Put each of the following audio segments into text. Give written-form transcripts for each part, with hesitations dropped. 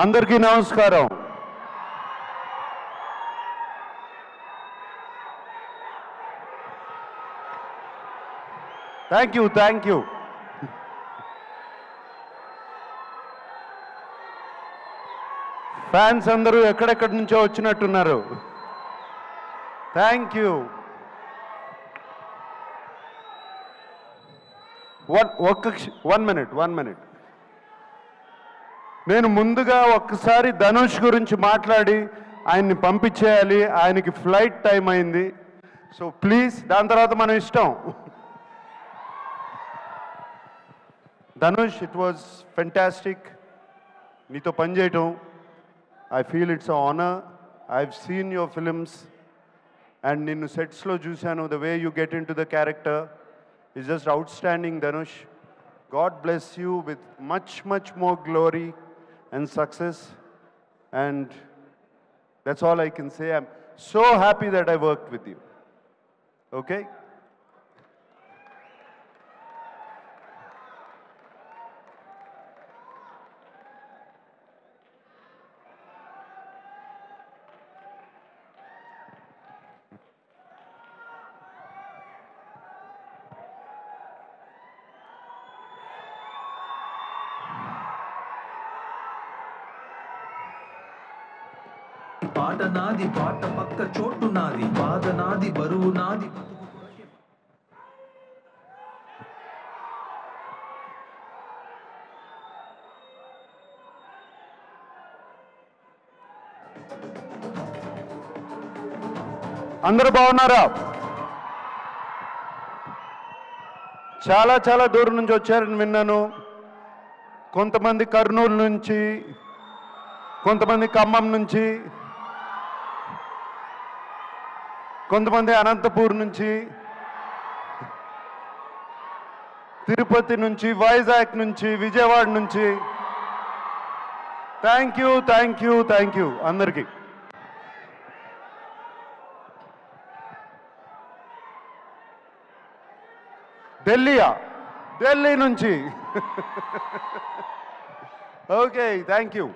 అందరికీ నమస్కారం. Thank you. Fans అందరూ ఎక్కడెక్కడి నుంచో వచ్చినట్టున్నారు. Thank you. One minute. నేను ముందుగా ఒక్కసారి ధనుష్ గురించి మాట్లాడి ఆయన్ని పంపించేయాలి. ఆయనకి ఫ్లైట్ టైం అయింది. సో ప్లీజ్, దాని తర్వాత మనం ఇష్టం. ధనుష్, ఇట్ వాజ్ ఫెంటాస్టిక్ నీతో పనిచేయటం. I feel it's a honour. I have seen your films and నిన్ను సెట్స్లో చూశాను. The way you get in to the character is just outstanding, Dhanush. God bless you with much more glory and success, and that's all I can say. I'm so happy that I worked with you. Okay? పాట నాది, పాట పక్క చోటు నాది, బాధ నాది, బరువు నాది. అందరూ బాగున్నారా? చాలా దూరం నుంచి వచ్చారని విన్నాను. కొంతమంది కర్నూలు నుంచి, కొంతమంది ఖమ్మం నుంచి, కొంతమంది అనంతపూర్ నుంచి, తిరుపతి నుంచి, వైజాగ్ నుంచి, విజయవాడ నుంచి. థ్యాంక్ యూ అందరికీ. ఢిల్లీ నుంచి. Okay, thank you.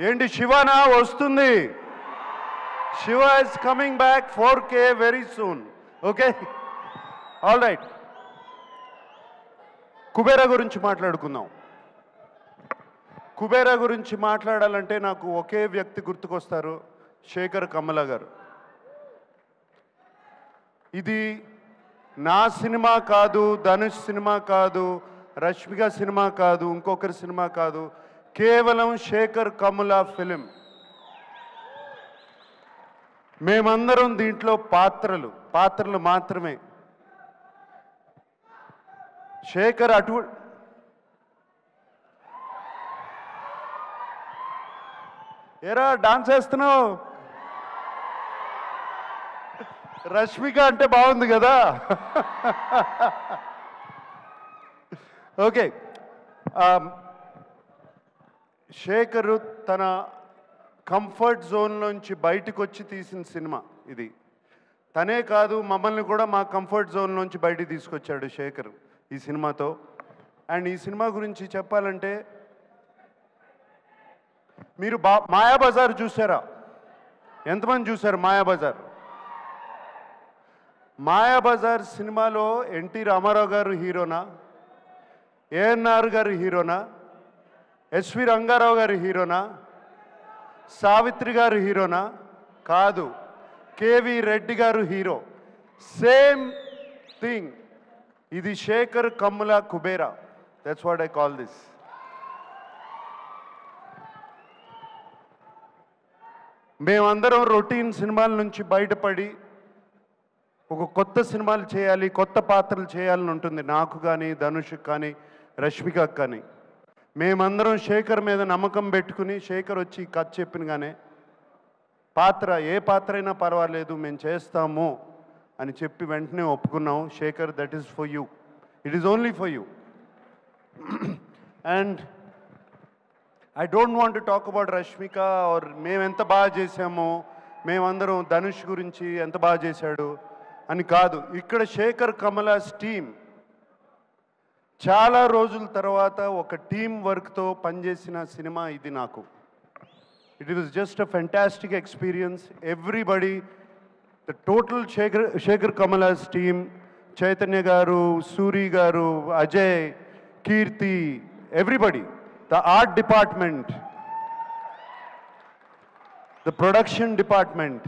ఏంటి శివనా వస్తుంది? Shiva is coming back 4K very soon. Okay, all right. Kubera గురించి మాట్లాడుకుందాం. కుబేరా గురించి మాట్లాడాలంటే నాకు ఒకే వ్యక్తి గుర్తుకొస్తారు, శేఖర్ కమ్ముల గారు. ఇది నా సినిమా కాదు, ధనుష్ సినిమా కాదు, రష్మిక సినిమా కాదు, ఇంకొకరి సినిమా కాదు, కేవలం శేఖర్ కమ్ముల ఫిలిం. మేమందరం దీంట్లో పాత్రలు మాత్రమే. శేఖర్ ఏరా డాన్స్ వేస్తున్నావు? రష్మిక అంటే బాగుంది కదా. ఓకే, శేఖరు తన కంఫర్ట్ జోన్లోంచి బయటకు వచ్చి తీసిన సినిమా ఇది. తనే కాదు, మమ్మల్ని కూడా మా కంఫర్ట్ జోన్లోంచి బయటికి తీసుకొచ్చాడు శేఖర్ ఈ సినిమాతో. అండ్ ఈ సినిమా గురించి చెప్పాలంటే, మీరు మాయాబజార్ చూసారా? ఎంతమంది చూశారు మాయాబజార్? మాయాబజార్ సినిమాలో ఎన్టీ రామారావు గారు హీరోనా, ఏఎన్ఆర్ గారు హీరోనా, ఎస్వి రంగారావు గారు హీరోనా, సావిత్రి గారు హీరోనా? కాదు, కేవి రెడ్డి గారు హీరో. Same thing. ఇది Shekhar Kammula Kubera. That's what I call this. మేమందరం రొటీన్ సినిమాల నుంచి బయటపడి ఒక కొత్త సినిమాలు చేయాలి, కొత్త పాత్రలు చేయాలని ఉంటుంది నాకు కానీ, ధనుష్కి కానీ, రష్మికకు కానీ. మేమందరం శేఖర్ మీద నమ్మకం పెట్టుకుని, శేఖర్ వచ్చి కథ చెప్పినగానే ఏ పాత్ర అయినా పర్వాలేదు మేము చేస్తాము అని చెప్పి వెంటనే ఒప్పుకున్నాం. Shekhar, that is for you, it is only for you. And I don't want to talk about Rashmika or మేము ఎంత బాగా చేసామో, మేమందరం ధనుష్ గురించి ఎంత బాగా చేశాడు. అని కాదు, ఇక్కడ శేఖర్ కమలాస్ టీమ్ చాలా రోజుల తర్వాత ఒక టీమ్ వర్క్తో పనిచేసిన సినిమా ఇది నాకు. It was just a fantastic experience. Everybody, the total Shekhar Kammula's team, Chaitanya garu, Suri garu, Ajay, Keerthi, everybody, the art department, the production department,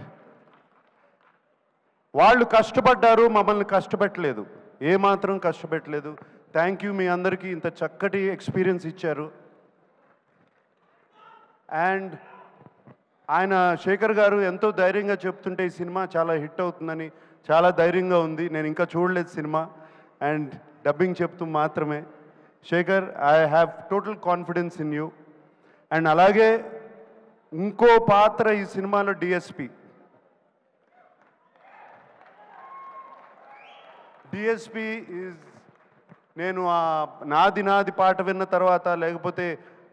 వాళ్ళు కష్టపడ్డారు, మమ్మల్ని కష్టపెట్టలేదు, ఏమాత్రం కష్టపెట్టలేదు. థ్యాంక్ యూ, మీ అందరికీ ఇంత చక్కటి ఎక్స్పీరియన్స్ ఇచ్చారు. అండ్ ఆయన శేఖర్ గారు ఎంతో ధైర్యంగా చెప్తుంటే ఈ సినిమా చాలా హిట్ అవుతుందని చాలా ధైర్యంగా ఉంది. నేను ఇంకా చూడలేదు సినిమా, అండ్ డబ్బింగ్ చెప్తూ మాత్రమే. Shekhar, I have total confidence in you. And అలాగే ఇంకో పాత్ర ఈ సినిమాలో డిఎస్పి. డిఎస్పి ఈజ్, నేను ఆ నాది నాది పాట విన్న తర్వాత, లేకపోతే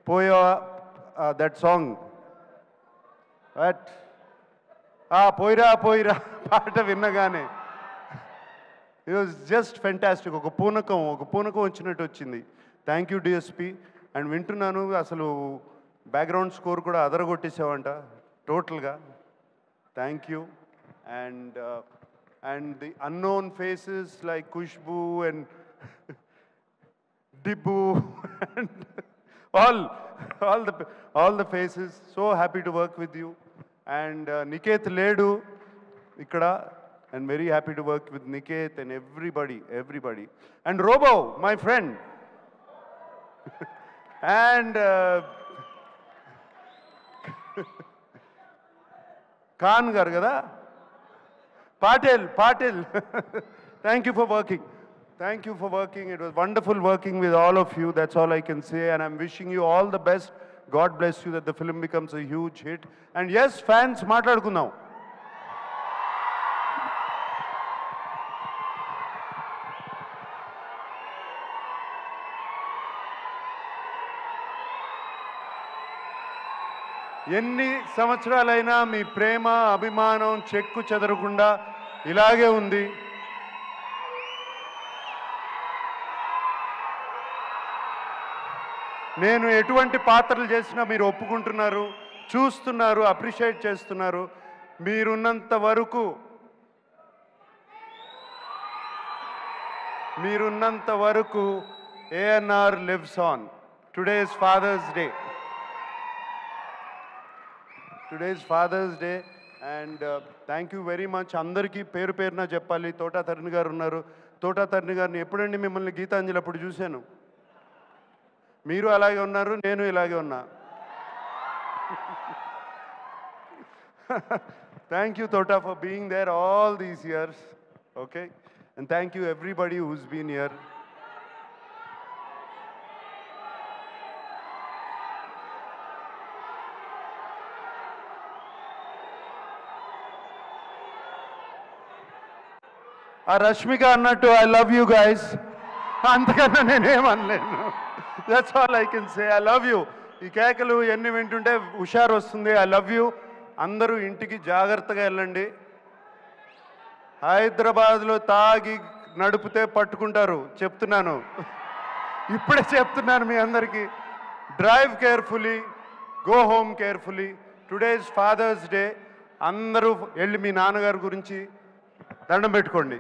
పోయా దట్ సాంగ్, పోయిరా పోయిరా పాట విన్నగానే ఇట్ వాజ్ జస్ట్ ఫెంటాస్టిక్. ఒక పూనకం వచ్చినట్టు వచ్చింది. Thank you DSP. అండ్ వింటున్నాను, అసలు బ్యాక్గ్రౌండ్ స్కోర్ కూడా అదరగొట్టేసావంట టోటల్గా. Thank you. And the unknown faces like Khushbu and Dibbu and all the faces. So happy to work with you. And Niket Ledu ikkada, and very happy to work with Niket and everybody. And Robo, my friend. And Khan gar kada, Patil. Thank you for working. Thank you for working. It was wonderful working with all of you. That's all I can say. And I'm wishing you all the best. God bless you, that the film becomes a huge hit. And yes, fans, maatladukundaam. ఎన్ని సంవత్సరాలైనా మీ ప్రేమ, అభిమానం చెక్కు చెదరకుండా ఇలాగే ఉంది. నేను ఎటువంటి పాత్రలు చేసినా మీరు ఒప్పుకుంటున్నారు, చూస్తున్నారు, అప్రిషియేట్ చేస్తున్నారు. మీరున్నంత వరకు ANR lives on. Today is father's day. And thank you very much. అందరికీ పేరు పేరున చెప్పాలి. తోటా తరుణ్ గారు ఉన్నారు. తోటా తరుణ్ గారిని ఎప్పుడండి మిమ్మల్ని గీతాంజలి అప్పుడు చూశాను. మీరు అలాగే ఉన్నారు, నేను ఇలాగే ఉన్నా. Thank you, Tota, for being there all these years. Okay? And thank you everybody who's been here. Rashmika annattu, I love you guys. అంతకన్నా నేనేమనలేను. That's all I can say. I love you. ఈ కేకలు ఎన్ని వింటుంటే హుషారు వస్తుంది. I love you. అందరూ ఇంటికి జాగ్రత్తగా వెళ్ళండి. హైదరాబాద్లో తాగి నడిపితే పట్టుకుంటారు, చెప్తున్నాను. ఇప్పుడే చెప్తున్నాను మీ అందరికీ. Drive carefully, go home carefully. Today is father's day. అందరూ వెళ్ళి మీ నాన్నగారి గురించి దండం పెట్టుకోండి.